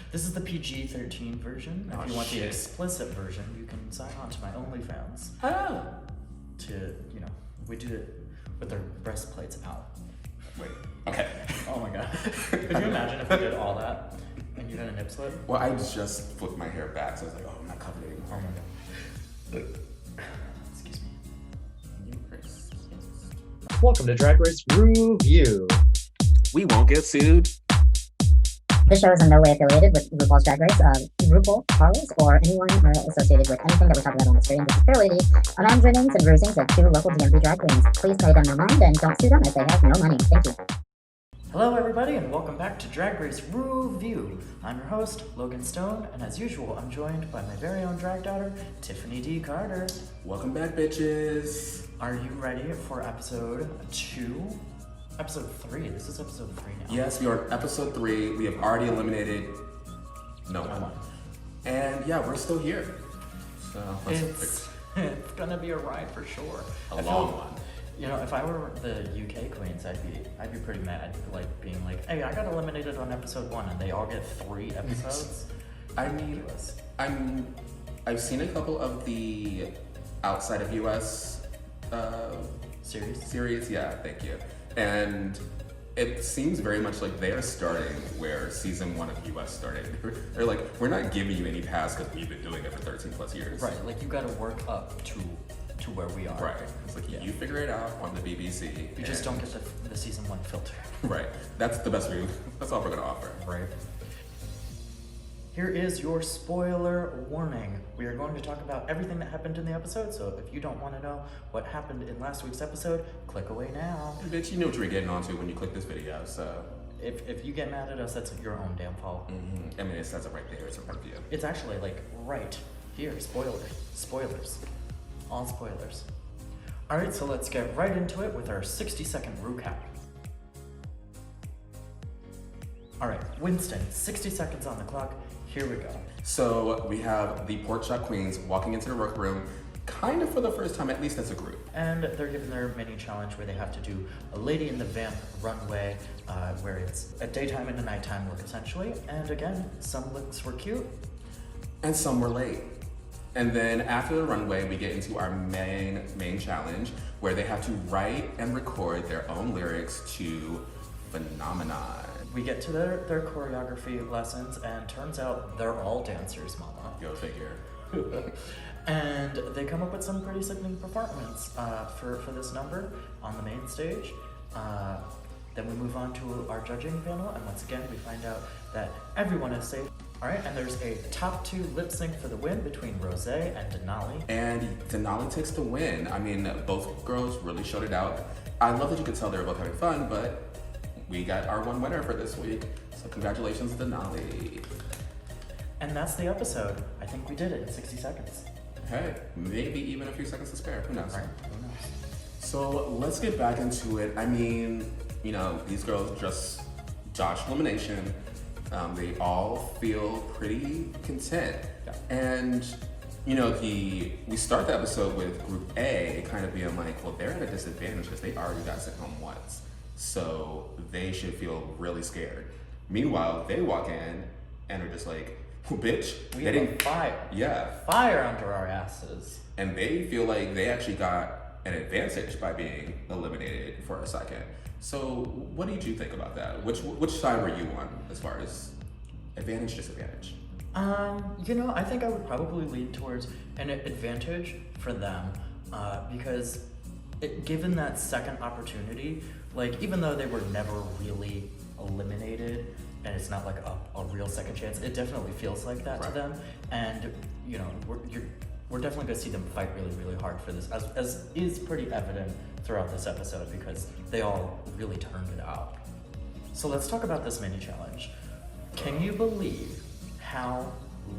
This is the PG-13 version. If you want shit. the explicit version, you can sign on to my OnlyFans. Oh. To, we do it with their breastplates out. Wait. Okay. Oh my god. Could you imagine if we did all that and you had a nip slip? Well, I just flipped my hair back, so I was like, oh, I'm not covered anymore. Oh my god. Excuse me. Welcome to Drag Race RuView. We won't get sued. This show is in no way affiliated with RuPaul's Drag Race, RuPaul, Carlos, or anyone associated with anything that we talk about on the stream. This is purely the imaginings and bruisings of two local DMV drag queens. Please pay them no mind and don't sue them as they have no money. Thank you. Hello everybody and welcome back to Drag Race RuView. I'm your host, Logan Stone, and as usual, I'm joined by my very own drag daughter, Tiffany D. Carter. Welcome back, bitches. Are you ready for episode 2? Episode 3. This is episode 3 now. Yes, we are on episode 3. We have already eliminated no one. And yeah, we're still here. So It's gonna be a ride for sure. A long one. If I were the UK queens, I'd be pretty mad, like being like, hey, I got eliminated on episode 1 and they all get 3 episodes. I mean, I've seen a couple of the outside of US series, yeah, thank you. And it seems very much like they're starting where season 1 of US started. They're like, we're not giving you any pass because we've been doing it for 13 plus years. Right, like you gotta work up to where we are. Right, it's like you figure it out on the BBC. You just don't get the season 1 filter. Right, that's the best that's all we're gonna offer. Right. Here is your spoiler warning. We are going to talk about everything that happened in the episode, so if you don't want to know what happened in last week's episode, click away now. Bitch, you know what you're getting onto when you click this video, so. If you get mad at us, that's your own damn fault. Mm-hmm. I mean, it says it right there, it's a review. It's actually like right here, spoilers. All spoilers. All right, so let's get right into it with our 60-second recap. All right, Winston, 60 seconds on the clock. Here we go. So we have the pork chop queens walking into the workroom, kind of for the first time, at least as a group. And they're given their mini challenge where they have to do a Lady in the Vamp runway, where it's a daytime and a nighttime look essentially. And again, some looks were cute. And some were late. And then after the runway, we get into our main challenge where they have to write and record their own lyrics to Phenomenon. We get to their choreography lessons, and turns out they're all dancers, mama. Go figure. And they come up with some pretty sickening performance for this number on the main stage. Then we move on to our judging panel, and once again, we find out that everyone is safe. All right, and there's a top 2 lip sync for the win between Rosé and Denali. And Denali takes the win. I mean, both girls really showed it out. I love that you could tell they were both having fun, but we got our one winner for this week. So congratulations, Denali. And that's the episode. I think we did it in 60 seconds. Hey, maybe even a few seconds to spare. Who knows? All right, who knows? So let's get back into it. I mean, these girls just dodged elimination. They all feel pretty content. Yeah. And, we start the episode with Group A kind of being like, well, they're at a disadvantage because they already got sent home once. So they should feel really scared. Meanwhile, they walk in and are just like, well, bitch, We they have didn't fire. Yeah. Fire under our asses. And they feel like they actually got an advantage by being eliminated for a second. So what did you think about that? Which side were you on as far as advantage, disadvantage? I think I would probably lean towards an advantage for them because given that second opportunity, like even though they were never really eliminated and it's not like a real second chance, it definitely feels like that to them. And we're definitely gonna see them fight really, really hard for this, as is pretty evident throughout this episode because they all really turned it out. So let's talk about this mini challenge. Can you believe how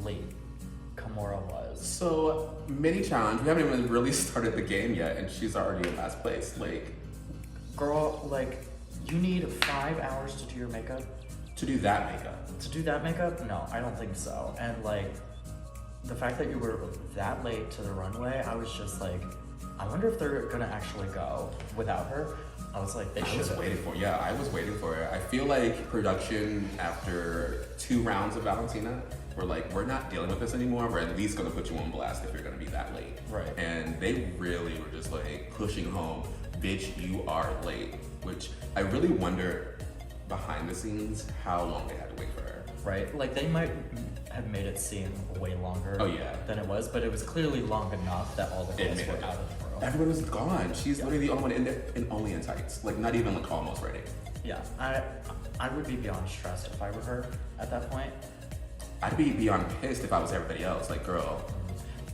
late Choreo was? So, mini challenge, we haven't even really started the game yet and she's already in last place. Like, girl, you need 5 hours to do your makeup? To do that makeup? To do that makeup? No, I don't think so. And the fact that you were that late to the runway, I was just like, I wonder if they're gonna actually go without her. I was like, they I was should. waiting for it. Yeah, I was waiting for it. I feel like production after 2 rounds of Valentina were like, we're not dealing with this anymore. We're at least gonna put you on blast if you're gonna be that late. Right. And they really were just like pushing home, bitch, you are late. Which I really wonder behind the scenes how long they had to wait for her. Right? Like they might have made it seem way longer Oh, yeah. than it was, but it was clearly long enough that all the girls were out of the room. Everyone was gone. She's literally the only one in there and only in tights. Like not even like almost ready. Yeah, I would be beyond stressed if I were her at that point. I'd be beyond pissed if I was everybody else. Like, girl.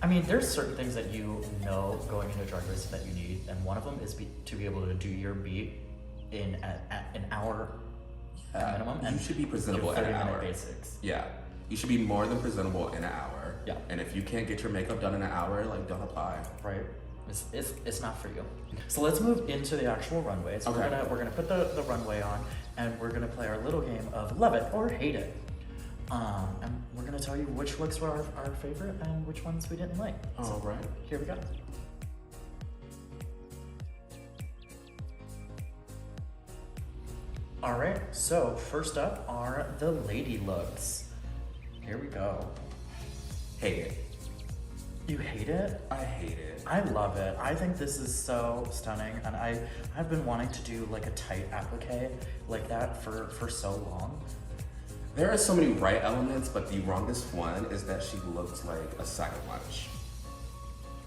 I mean, there's certain things that you know going into Drag Race that you need, and one of them is to be able to do your beat in at an hour minimum. You and should be presentable your in an 30-minute hour. basics. Yeah. You should be more than presentable in an hour. Yeah. And if you can't get your makeup done in an hour, like don't apply. Right? It's not for you. So let's move into the actual runways. Okay. We're gonna put the runway on, and we're gonna play our little game of love it or hate it. And we're gonna tell you which looks were our favorite and which ones we didn't like. All right. Here we go. All right, so first up are the lady looks. Here we go. Hate it. You hate it? I hate it. I love it. I think this is so stunning, and I've been wanting to do like a tight applique like that for so long. There are so many right elements, but the wrongest one is that she looks like a sack of lunch.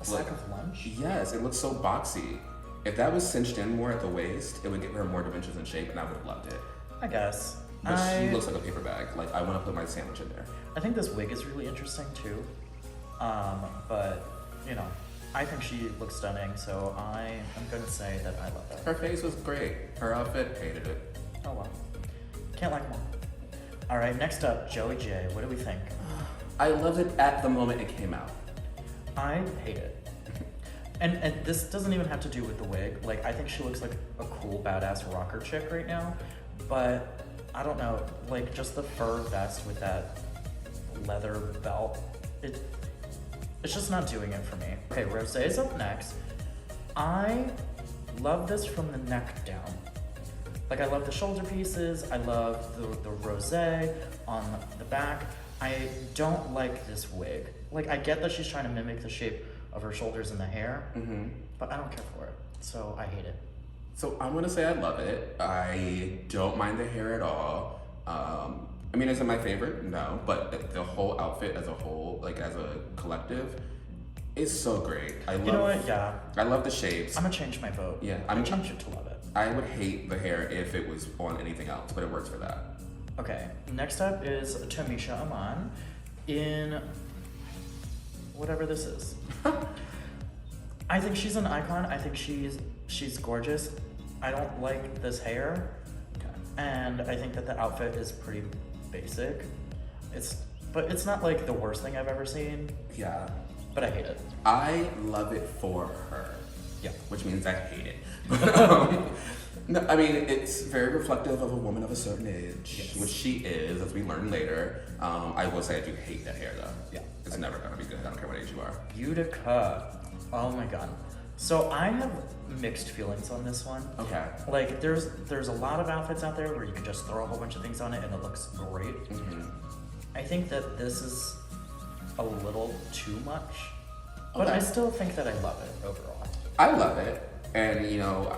A sack of lunch? Yes, it looks so boxy. If that was cinched in more at the waist, it would give her more dimensions and shape, and I would have loved it. I guess. But she looks like a paper bag. Like, I want to put my sandwich in there. I think this wig is really interesting too. But you know, I think she looks stunning, so I am gonna say that I love that. Her face was great. Her outfit, hated it. Oh well. Can't like more. All right, next up, Joey J. What do we think? I loved it at the moment it came out. I hate it. And this doesn't even have to do with the wig. Like, I think she looks like a cool, badass rocker chick right now. But I don't know, like just the fur vest with that leather belt, it's just not doing it for me. Okay, Rosé's up next. I love this from the neck down. Like, I love the shoulder pieces. I love the rosé on the back. I don't like this wig. Like, I get that she's trying to mimic the shape of her shoulders and the hair, but I don't care for it. So I hate it. So I'm gonna say I love it. I don't mind the hair at all. I mean, is it my favorite? No, but the whole outfit as a whole, like as a collective, is so great. You know what? Yeah. I love the shapes. I'm gonna change my vote. Yeah, I'm gonna change it to love it. I would hate the hair if it was on anything else, but it works for that. Okay, next up is Tamisha Aman in whatever this is. I think she's an icon. I think she's gorgeous. I don't like this hair, and I think that the outfit is pretty basic. But it's not like the worst thing I've ever seen. Yeah. But I hate it. I love it for her. Yeah. Which means I hate it. No, I mean, it's very reflective of a woman of a certain age, Yes. which she is, as we learn later. I will say I do hate that hair, though. Yeah. It's never gonna be good. I don't care what age you are. Utica. Oh my god. So I have mixed feelings on this one. Okay. Like, there's a lot of outfits out there where you can just throw a whole bunch of things on it and it looks great. I think that this is a little too much, but Okay. I still think that I love it overall. I love it. And, you know,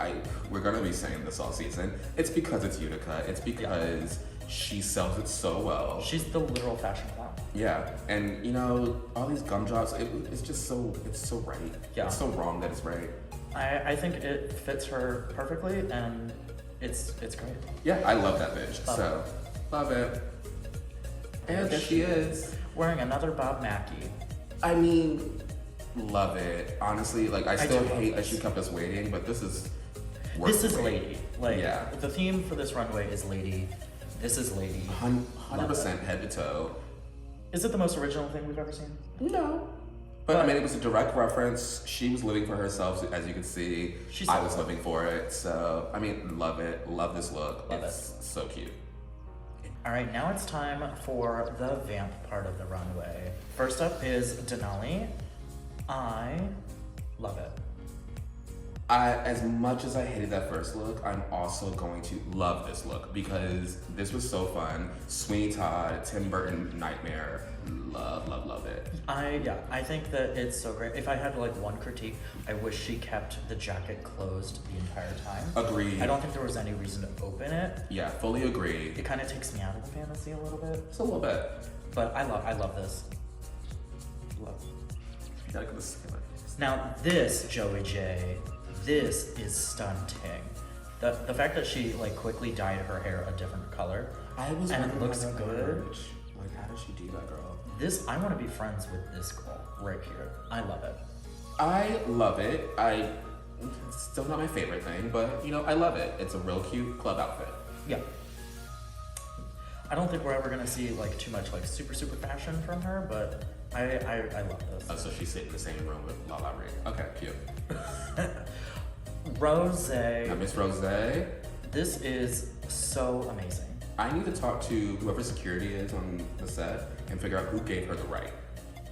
we're gonna be saying this all season. It's because it's Utica. It's because she sells it so well. She's the literal fashion clown. Yeah, and you know, all these gumdrops, it's just it's so right. Yeah. It's so wrong that it's right. I think it fits her perfectly, and it's great. Yeah, I love that bitch. Love Love it. And there she is. Wearing another Bob Mackie. I mean, love it. Honestly, like I still do love hate that this. she kept us waiting, but this is This is great. lady. Like, Yeah. the theme for this runway is lady. This is lady. 100% head to toe. Is it the most original thing we've ever seen? No. But I mean, it was a direct reference. She was living for herself, as you can see. I was living for it. So, I mean, love it. Love this look. Love it's so cute. All right, now it's time for the vamp part of the runway. First up is Denali. I love it. As much as I hated that first look, I'm also going to love this look because this was so fun. Sweeney Todd, Tim Burton nightmare. Love it. I think that it's so great. If I had like one critique, I wish she kept the jacket closed the entire time. Agreed. I don't think there was any reason to open it. Yeah, fully agree. It kind of takes me out of the fantasy a little bit. Just a little bit. But I love this. Love. You gotta go to see it. Now this, Joey J, this is stunting. The fact that she like quickly dyed her hair a different color I was and it wondering looks how that good. worked. Like, how does she do that, girl? This, I want to be friends with this girl right here. I love it. I love it. It's still not my favorite thing, but you know, I love it. It's a real cute club outfit. Yeah. I don't think we're ever gonna see like too much like super fashion from her, but I love this. Oh, so she's sitting in the same room with La La Ring. Okay, cute. Rose. Now, Miss Rose, This is so amazing. I need to talk to whoever security is on the set and figure out who gave her the right.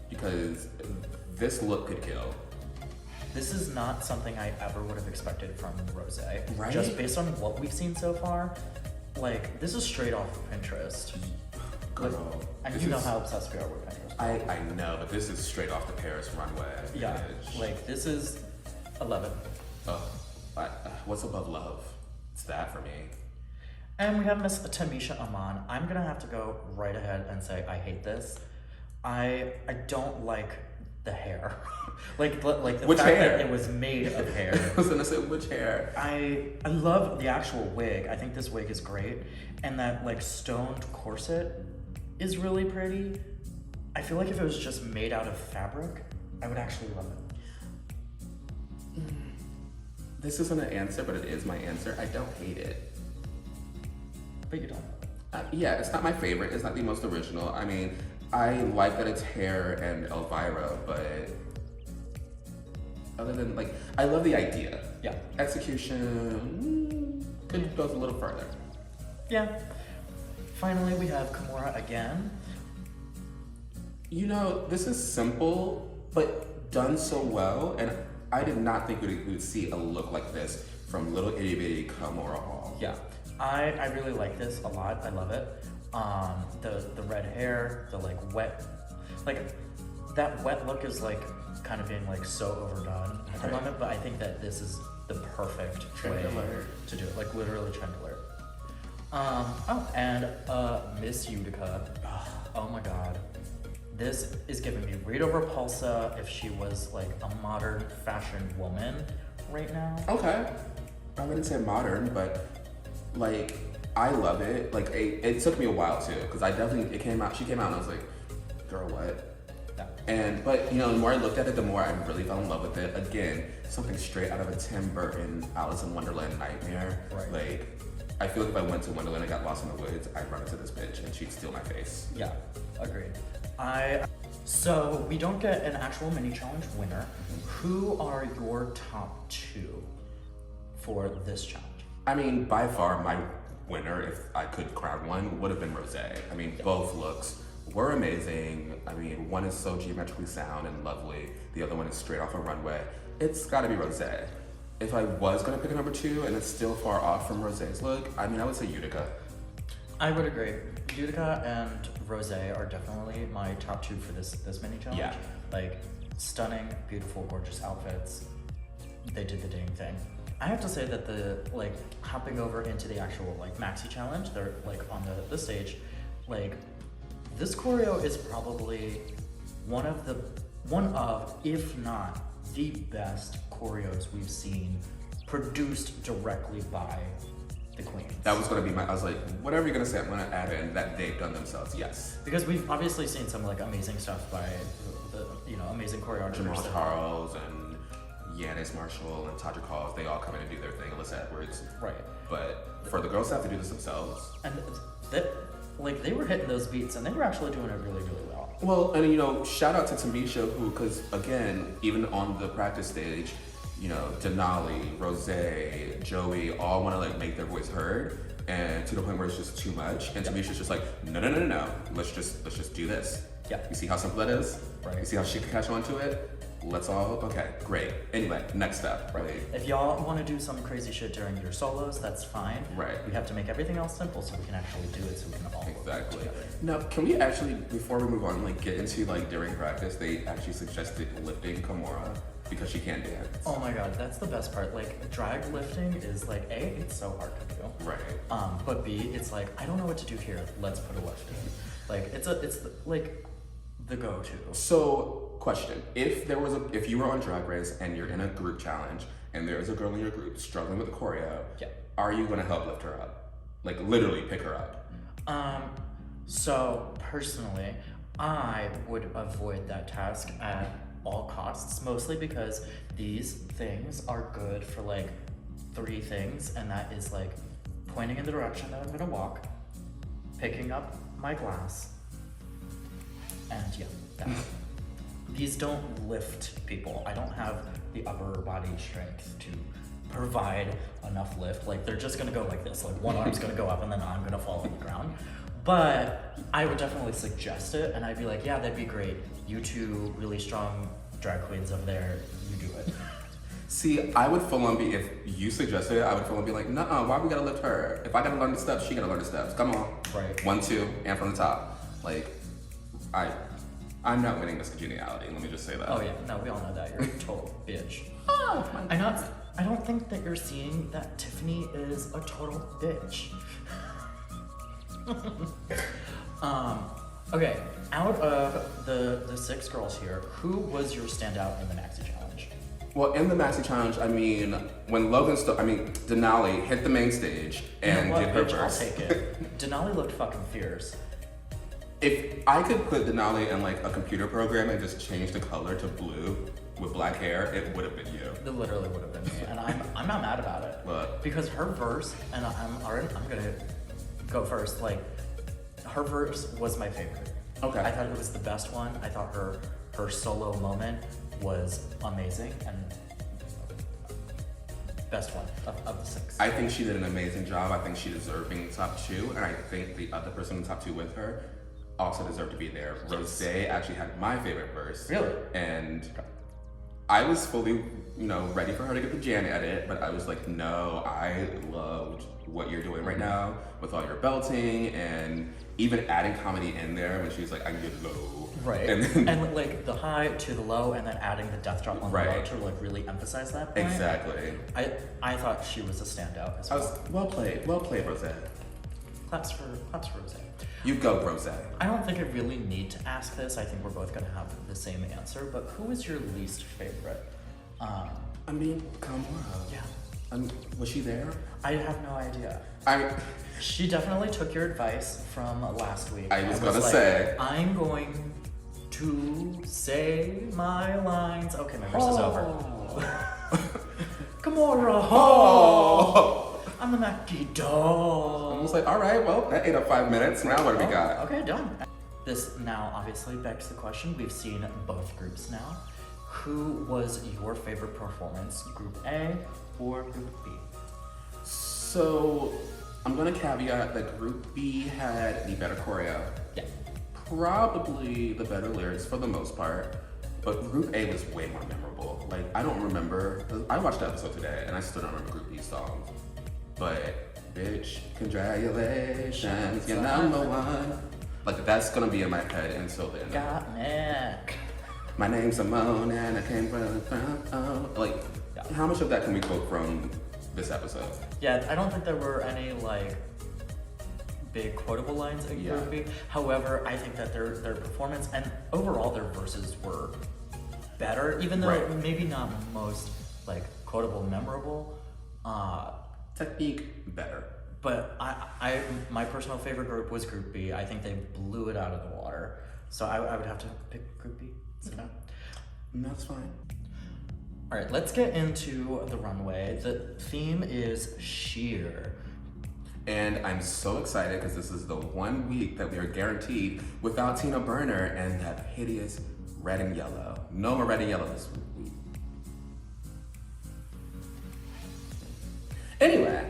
Because this look could kill. This is not something I ever would have expected from Rose. Right? Just based on what we've seen so far, like this is straight off of Pinterest. Girl. And you know how obsessed we are with Pinterest. I know, but this is straight off the Paris runway. Yeah, Bitch. like this is 11. What's above love? It's that for me. And we have Miss Tamisha Aman. I'm gonna have to go right ahead and say I hate this. I don't like the hair. like the Which fact hair? that it was made of hair. I was gonna say which hair. I love the actual wig. I think this wig is great. And that like stoned corset is really pretty. I feel like if it was just made out of fabric, I would actually love it. This isn't an answer, but it is my answer. I don't hate it. But you don't. Yeah, it's not my favorite. It's not the most original. I mean, I like that it's hair and Elvira, but other than like, I love the idea. Yeah. Execution could go a little further. Yeah. Finally, we have Kimura again. You know, this is simple, but done so well, and I did not think we would see a look like this from little itty bitty Kimura Hall. Yeah. I really like this a lot. I love it. The red hair, the like wet, like that wet look is like kind of being like so overdone at the Right. moment, but I think that this is the perfect Trend way alert. to do it. Like literally trend alert. And Miss Utica. Oh my god. This is giving me Rita Repulsa if she was like a modern fashion woman right now. Okay. I wouldn't say modern, but like, I love it. Like, it took me a while too, because she came out and I was like, girl, what? Yeah. But you know, the more I looked at it, the more I really fell in love with it. Again, something straight out of a Tim Burton Alice in Wonderland nightmare. Right. Like, I feel like if I went to Wonderland and got lost in the woods, I'd run into this bitch and she'd steal my face. Yeah, agreed. So we don't get an actual mini challenge winner. Who are your top two for this challenge? I mean, by far, my winner, if I could crown one, would have been Rosé. I mean, both looks were amazing. I mean, one is so geometrically sound and lovely. The other one is straight off a runway. It's gotta be Rosé. If I was gonna pick a number two and it's still far off from Rosé's look, I mean, I would say Utica. I would agree. Utica and Rosé are definitely my top two for this mini challenge. Yeah. Like, stunning, beautiful, gorgeous outfits. They did the dang thing. I have to say that the, like, hopping over into the actual, like, maxi challenge, they're, like, on the stage, like, this choreo is probably one of, if not the best choreos we've seen produced directly by the queens. That was gonna be I was like, whatever you're gonna say, I'm gonna add in that they've done themselves, yes. Because we've obviously seen some, like, amazing stuff by the amazing choreographers. Jamal Charles and Yanis Marshall and Tadra Calls, they all come in and do their thing, Alyssa Edwards. Right. But for the girls to have to do this themselves. And that, like, they were hitting those beats and they were actually doing it really, really well. Well, and you know, shout out to Tamisha, who, because again, even on the practice stage, you know, Denali, Rosé, Joey all want to like make their voice heard, and to the point where it's just too much. And Tamisha's just like, no, let's just do this. Yeah. You see how simple that is? Right. You see how she can catch on to it? let's all, okay, great. Anyway, next step, right? If y'all want to do some crazy shit during your solos, that's fine. Right. We have to make everything else simple so we can actually do it, so we can all work Exactly. together. Now, can we actually, before we move on, like get into like during practice, they actually suggested lifting Kimura because she can't dance. Oh my god, that's the best part. Like, drag lifting is like, A, it's so hard to do. Right. But B, it's like, I don't know what to do here. Let's put a lift in. Like, it's like the go-to. So, question: if you were on Drag Race and you're in a group challenge and there's a girl in your group struggling with the choreo, Yeah. are you gonna help lift her up? Like literally pick her up? So personally, I would avoid that task at all costs, mostly because these things are good for like 3 things, and that is like pointing in the direction that I'm gonna walk, picking up my glass, and yeah, that. These don't lift people. I don't have the upper body strength to provide enough lift. Like, they're just gonna go like this. Like, one arm's gonna go up and then I'm gonna fall on the ground. But I would definitely suggest it, and I'd be like, yeah, that'd be great. You two really strong drag queens over there, you do it. See, I would full on be, if you suggested it, I would full on be like, nuh-uh, why we gotta lift her? If I gotta learn the steps, she gotta learn the steps. Come on. Right. 1, 2, and from the top. Like, I'm not winning this congeniality, let me just say that. Oh yeah, no, we all know that. You're a total bitch. Oh, I don't think that you're seeing that Tiffany is a total bitch. Okay, out of the 6 girls here, who was your standout in the Maxi Challenge? Well, in the Maxi Challenge, I mean, when Denali hit the main stage and You know did what, her bitch, verse. I'll take it. Denali looked fucking fierce. If I could put Denali in like a computer program and just change the color to blue with black hair, it would have been you. It literally would have been me, and I'm not mad about it. What? Because her verse, and I'm gonna go first. Like, her verse was my favorite. Okay. I thought it was the best one. I thought her solo moment was amazing and best one of the 6. I think she did an amazing job. I think she deserved being top 2, and I think the other person in top 2 with her also deserved to be there. Yes. Rosé actually had my favorite verse. Really? And I was fully, ready for her to get the Jan edit, but I was like, no, I loved what you're doing right now with all your belting and even adding comedy in there when she was like, I can get low. Right. And then, And like the high to the low, and then adding the death drop on the low Right. to like really emphasize that point. exactly. I thought she was a standout as I well. was well played, Rosé. Claps for Rosé. You go, Rosé. I don't think I really need to ask this. I think we're both gonna have the same answer. But who is your least favorite? I mean, Kimura. Yeah, Was she there? I have no idea. I She definitely took your advice from last week. I was and gonna like, say. I'm going to say my lines. Okay, my verse is over. Kimura, Oh. I'm the Mackie dog. I was like, all right, well, that ate up 5 minutes. Now what do we got? Okay, done. This now obviously begs the question. We've seen both groups now. Who was your favorite performance, Group A or Group B? So, I'm gonna caveat that Group B had the better choreo. Yeah. Probably the better lyrics for the most part, but Group A was way more memorable. Like, I don't remember, I watched the episode today and I still don't remember Group B's songs. But, bitch, congratulations, you're number 1. Like, that's gonna be in my head until the end. Got Nick. My name's Simone and I came from like, Yeah. how much of that can we quote from this episode? Yeah, I don't think there were any like big quotable lines in Group B. However, I think that their performance and overall their verses were better, even though Right. maybe not most like quotable, memorable. Technique, better. But my personal favorite group was Group B. I think they blew it out of the water. So I would have to pick Group B. So no. That's fine. All right, let's get into the runway. The theme is sheer. And I'm so excited because this is the 1 week that we are guaranteed without Tina Burner and that hideous red and yellow. No more red and yellow this week. Anyway,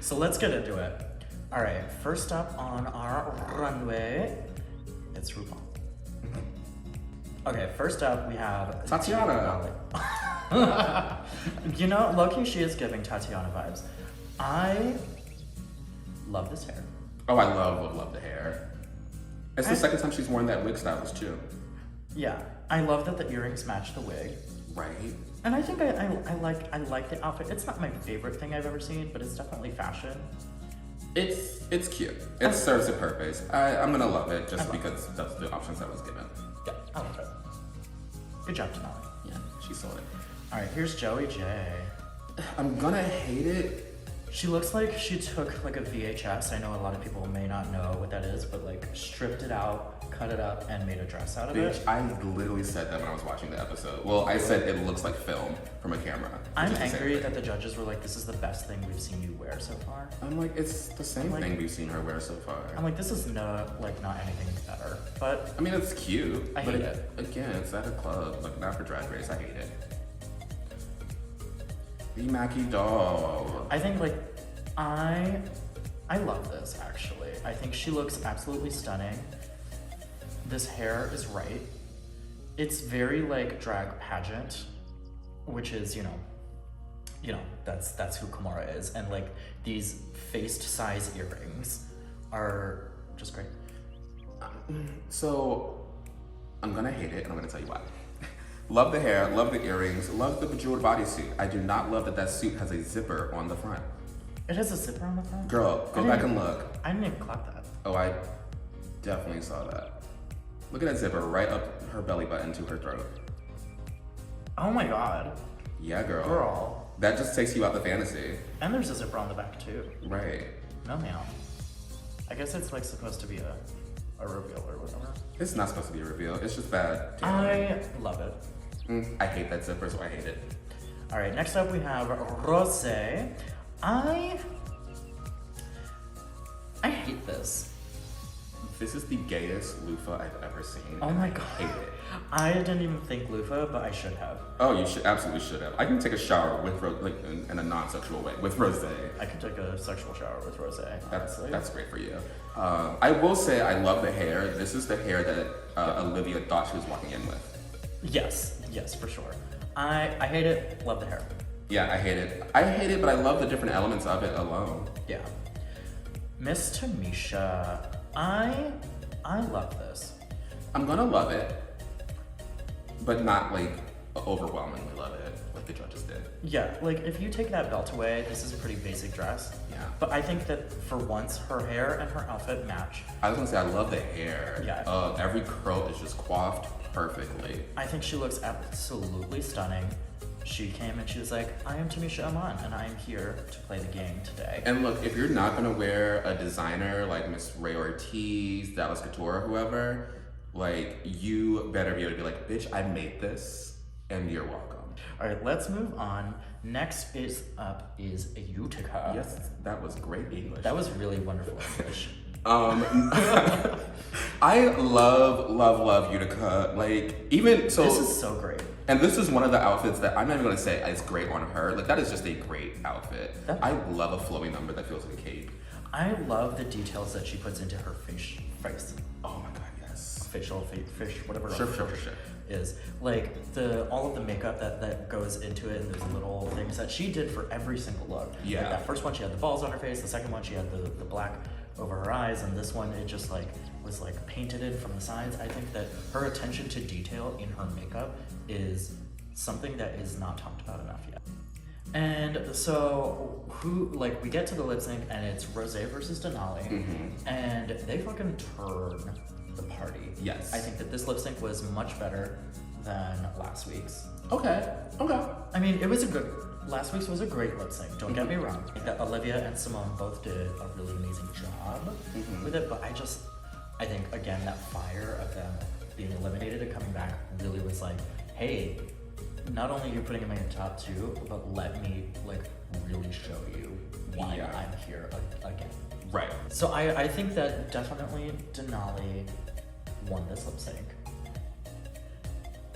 So let's get into it. All right, first up on our runway, it's RuPaul. Okay, first up we have Tatiana. You know, low-key, she is giving Tatiana vibes. I love this hair. Oh, I love the hair. It's the second time she's worn that wig stylist too. Yeah, I love that the earrings match the wig. Right. And I think I like the outfit. It's not my favorite thing I've ever seen, but it's definitely fashion. It's cute. It serves a purpose. I'm gonna love it just because that's the options I was given. Yeah, I love it. Good job, Denali. Yeah, she sold it. All right, here's Joey J. I'm gonna hate it. She looks like she took like a VHS. I know a lot of people may not know what that is, but like stripped it out, cut it up, and made a dress out of Bitch, it. I literally said that when I was watching the episode. Well, I said it looks like film from a camera. I'm angry that the judges were like, this is the best thing we've seen you wear so far. I'm like, it's the same thing we've seen her wear so far. I'm like, this is not anything better. But I mean, it's cute. I hate it. Again, it's at a club, like not for Drag Race. I hate it. The Mackie doll. I think like I love this actually. I think she looks absolutely stunning. This hair is right. It's very like drag pageant, which is, you know, that's who Choreo is. And like these faced size earrings are just great. So I'm gonna hate it, and I'm gonna tell you why. Love the hair, love the earrings, love the bejeweled bodysuit. I do not love that suit has a zipper on the front. It has a zipper on the front? Girl, go back and look. I didn't even clock that. Oh, I definitely saw that. Look at that zipper right up her belly button to her throat. Oh my god. Yeah, girl. Girl. That just takes you out the fantasy. And there's a zipper on the back too. Right. No, ma'am. I guess it's like supposed to be a reveal or whatever. It's not supposed to be a reveal. It's just bad. I love it. I hate that zipper, so I hate it. All right, next up we have Rose. I hate this. This is the gayest loofah I've ever seen. Oh and my I god. hate it. I didn't even think loofah, but I should have. Oh, you should absolutely should have. I can take a shower with in a non-sexual way with Rose. I could take a sexual shower with Rose, honestly. That's great for you. I will say I love the hair. This is the hair that Olivia thought she was walking in with. Yes, for sure. I hate it, love the hair. Yeah, I hate it. I hate it, but I love the different elements of it alone. Yeah. Miss Tamisha, I love this. I'm gonna love it, but not like overwhelmingly love it like the judges did. Yeah, like if you take that belt away, this is a pretty basic dress. Yeah. But I think that for once, her hair and her outfit match. I was gonna say I love the hair. Yeah. Every curl is just coiffed perfectly. I think she looks absolutely stunning. She came and she was like, I am Tamisha Aman, and I am here to play the game today. And look, if you're not gonna wear a designer like Miss Ray Ortiz, Dallas Couture, whoever, like you better be able to be like, bitch, I made this, and you're welcome. All right, let's move on. Next up is Utica. Yes, that was great English. That was really wonderful English. I love Utica. Like even so, This is so great. And this is one of the outfits that I'm not even gonna say is great on her. Like that is just a great outfit. I love a flowy number that feels like a cape. I love the details that she puts into her face. Oh my god, yes. Facial, fish, whatever Sure. is. Like all of the makeup that goes into it, and those little things that she did for every single look. Yeah. Like that first one, she had the balls on her face. The second one, she had the black over her eyes, and this one, it just like was like painted in from the sides. I think that her attention to detail in her makeup is something that is not talked about enough yet. And so we get to the lip sync, and it's Rose versus Denali, and they fucking turn the party. Yes. I think that this lip sync was much better than last week's. Okay. I mean, last week's was a great lip sync, don't get me wrong. I think that Olivia and Simone both did a really amazing job with it, but I think, again, that fire of them being eliminated and coming back really was like, hey, not only are you putting them in your top two, but let me like really show you why I'm here again. Right. So I think that definitely Denali won this lip sync.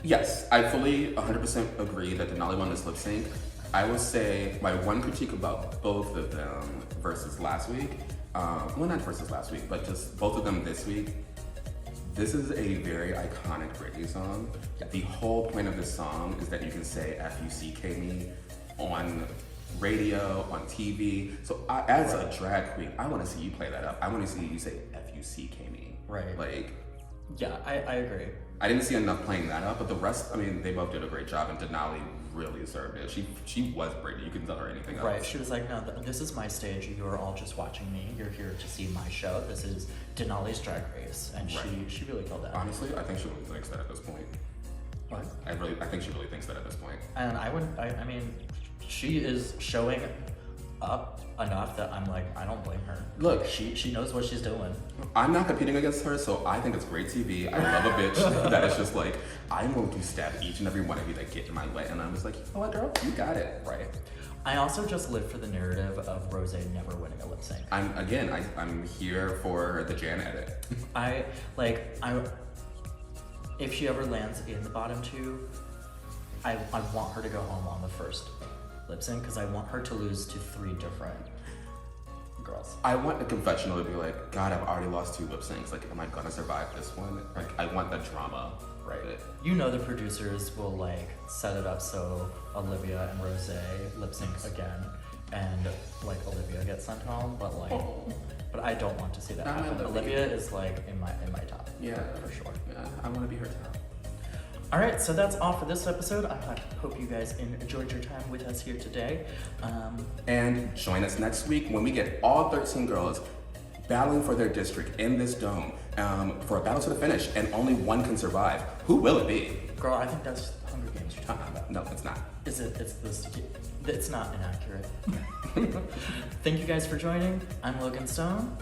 Yes, I fully 100% agree that Denali won this lip sync. I would say my one critique about both of them versus last week, well, not versus last week, but just both of them this week, This is a very iconic Britney song. The whole point of this song is that you can say F-U-C-K me on radio, on TV. So as a drag queen, I want to see you play that up. I want to see you say F-U-C-K me. Right. Like, yeah, I agree. I didn't see enough playing that up, but the rest, I mean, they both did a great job, and Denali really deserved it. She was Britney. You couldn't tell her anything else. Right. She was like, no, this is my stage. You are all just watching me. You're here to see my show. This is Denali's Drag Race, and Right. she really killed that. Honestly, I think she really thinks that at this point. What? I think she really thinks that at this point. And I mean, she is showing up enough that I'm like, I don't blame her. Look, she knows what she's doing. I'm not competing against her, so I think it's great TV. I love a bitch that is just like, I'm going to stab each and every one of you that get in my way. And I'm just like, you know what, girl? You got it. Right. I also just live for the narrative of Rose never winning a lip sync. I'm here for the Jan edit. If she ever lands in the bottom two, I want her to go home on the first lip sync because I want her to lose to 3 different girls. I want the confessional to be like, God, I've already lost 2 lip syncs. Like, am I gonna survive this one? Like, I want the drama. Right. You know the producers will like set it up so Olivia and Rose lip sync again, and like Olivia gets sent home, but like, but I don't want to see that happen. Olivia is like in my top. Yeah, for sure. Yeah, I want to be her top. All right, so that's all for this episode. I hope you guys enjoyed your time with us here today. And join us next week when we get all 13 girls battling for their district in this dome for a battle to the finish, and only one can survive. Who will it be? Girl, I think that's Hunger Games you're talking about. No, it's not. Is it? It's this. It's not inaccurate. Thank you guys for joining. I'm Logan Stone.